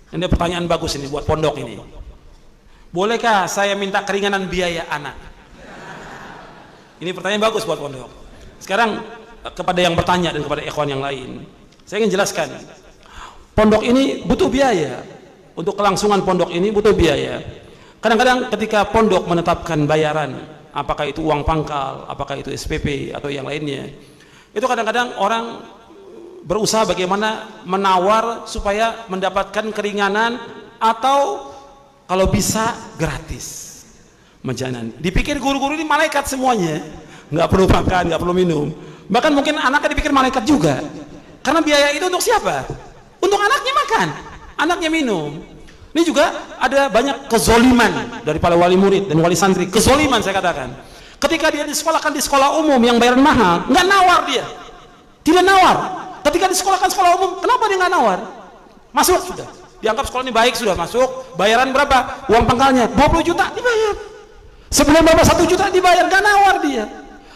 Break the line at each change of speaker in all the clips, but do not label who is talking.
Ini pertanyaan bagus ini buat pondok ini. Bolehkah saya minta keringanan biaya anak? Ini pertanyaan bagus buat pondok. Sekarang kepada yang bertanya dan kepada ikhwan yang lain, saya ingin jelaskan. Pondok ini butuh biaya. Untuk kelangsungan pondok ini butuh biaya. Kadang-kadang ketika pondok menetapkan bayaran, apakah itu uang pangkal, apakah itu SPP atau yang lainnya, itu kadang-kadang orang berusaha bagaimana menawar supaya mendapatkan keringanan atau kalau bisa gratis menjanan. Dipikir guru-guru ini malaikat semuanya, nggak perlu makan, nggak perlu minum, bahkan mungkin anaknya dipikir malaikat juga, karena biaya itu untuk siapa? Untuk anaknya makan, anaknya minum. Ini juga ada banyak kezoliman dari para wali murid dan wali santri. Kezoliman saya katakan, ketika dia disekolahkan di sekolah umum yang bayaran mahal, nggak nawar dia, tidak nawar. Ketika disekolahkan sekolah umum, kenapa dia nggak nawar? Masuk sudah, dianggap sekolah ini baik, sudah masuk, bayaran berapa? Uang pangkalnya 20 juta dibayar, sebelum berapa 1 juta dibayar, nggak nawar dia.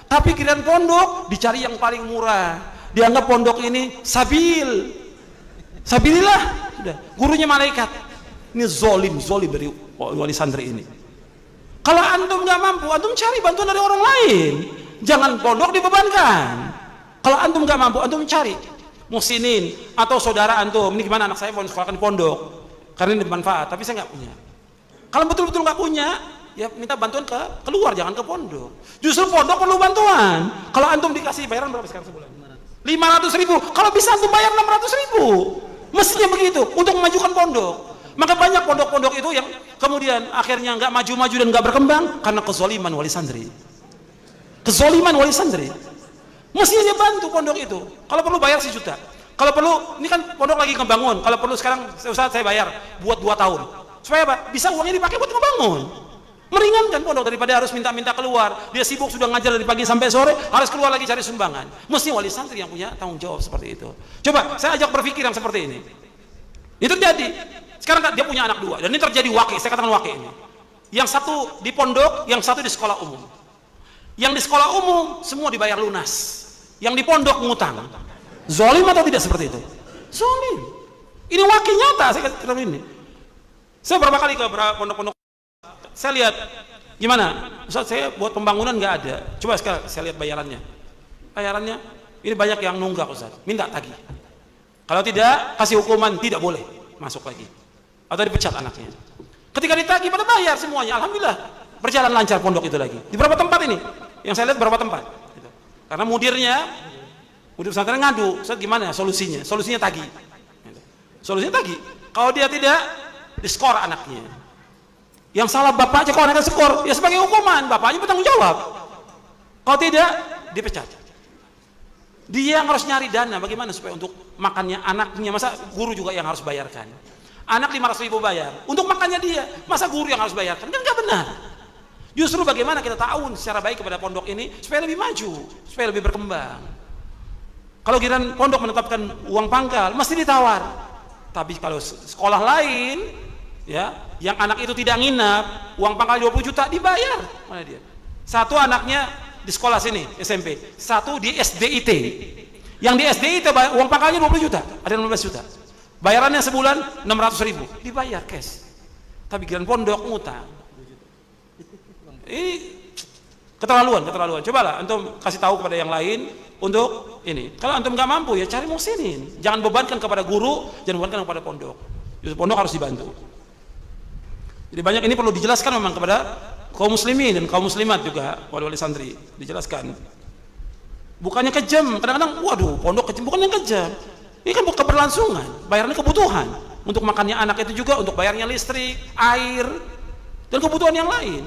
Tapi kirain pondok dicari yang paling murah, dianggap pondok ini sabilillah, sudah, gurunya malaikat. Ini zolim dari wali santri ini. Kalau antum nggak mampu, antum cari bantuan dari orang lain, jangan pondok dibebankan. Kalau antum nggak mampu, antum cari muhsinin atau saudara antum. Ini gimana, anak saya mau disekolahkan di pondok karena ini bermanfaat, tapi saya nggak punya. Kalau betul-betul nggak punya, ya minta bantuan ke keluar, jangan ke pondok. Justru pondok perlu bantuan. Kalau antum dikasih bayaran berapa sekarang sebulan? 500.000. Kalau bisa antum bayar 600.000. Mestinya begitu untuk memajukan pondok. Maka banyak pondok-pondok itu yang kemudian akhirnya nggak maju-maju dan nggak berkembang karena kezoliman wali santri. Kezoliman wali santri. Mestinya dia bantu pondok itu. Kalau perlu bayar 1 juta. Kalau perlu, ini kan pondok lagi ngebangun. Kalau perlu sekarang Ustaz saya bayar buat 2 tahun. Supaya apa? Bisa uangnya dipakai buat ngebangun. Meringankan pondok daripada harus minta-minta keluar. Dia sibuk sudah ngajar dari pagi sampai sore, harus keluar lagi cari sumbangan. Mestinya wali santri yang punya tanggung jawab seperti itu. Coba saya ajak berpikir yang seperti ini. Itu terjadi. Sekarang dia punya anak 2 dan ini terjadi wakil. Saya katakan wakil ini. Yang satu di pondok, yang satu di sekolah umum. Yang di sekolah umum semua dibayar lunas. Yang di pondok ngutang. Zolim atau tidak seperti itu? Zolim. Ini wakil nyata saya katakan ini. Saya berapa kali ke pondok-pondok, saya lihat gimana, Ustaz saya buat pembangunan nggak ada. Coba sekarang saya lihat bayarannya. Bayarannya ini banyak yang nunggak Ustaz, minta tagih. Kalau tidak kasih hukuman, tidak boleh masuk lagi atau dipecat anaknya. Ketika ditagih pada bayar semuanya, alhamdulillah berjalan lancar pondok itu lagi. Di beberapa tempat ini, yang saya lihat beberapa tempat. Karena mudir pesantren ngadu, Ustaz gimana solusinya? Solusinya tagih. Solusinya tagih. Kalau dia tidak, diskor anaknya. Yang salah bapaknya, kalau anaknya skor, ya sebagai hukuman, bapaknya bertanggung jawab. Kalau tidak, dipecat. Dia yang harus nyari dana, bagaimana supaya untuk makannya anaknya, masa guru juga yang harus bayarkan? Anak 500.000 bayar, untuk makannya dia, masa guru yang harus bayarkan? Kan nggak benar. Justru bagaimana kita ta'awun secara baik kepada pondok ini supaya lebih maju, supaya lebih berkembang. Kalau giliran pondok menetapkan uang pangkal, mesti ditawar. Tapi kalau sekolah lain, ya, yang anak itu tidak nginap, uang pangkal 20 juta dibayar. Mana dia? Satu anaknya di sekolah sini, SMP. Satu di SDIT. Yang di SDIT uang pangkalnya 20 juta, ada 15 juta. Bayarannya sebulan 600.000, dibayar cash. Tapi giliran pondok ngutang. Ini keterlaluan. Cobalah antum kasih tahu kepada yang lain untuk ini. Kalau antum nggak mampu, ya cari muhsinin. Jangan bebankan kepada guru, jangan bebankan kepada pondok. Justru pondok harus dibantu. Jadi banyak ini perlu dijelaskan memang kepada kaum muslimin dan kaum muslimat juga, wali-wali santri, dijelaskan. Bukannya kejam, kadang-kadang waduh pondok kejam, bukannya kejam. Ini kan bukan keberlangsungan, bayarnya kebutuhan. Untuk makannya anak itu juga, untuk bayarnya listrik, air, dan kebutuhan yang lain.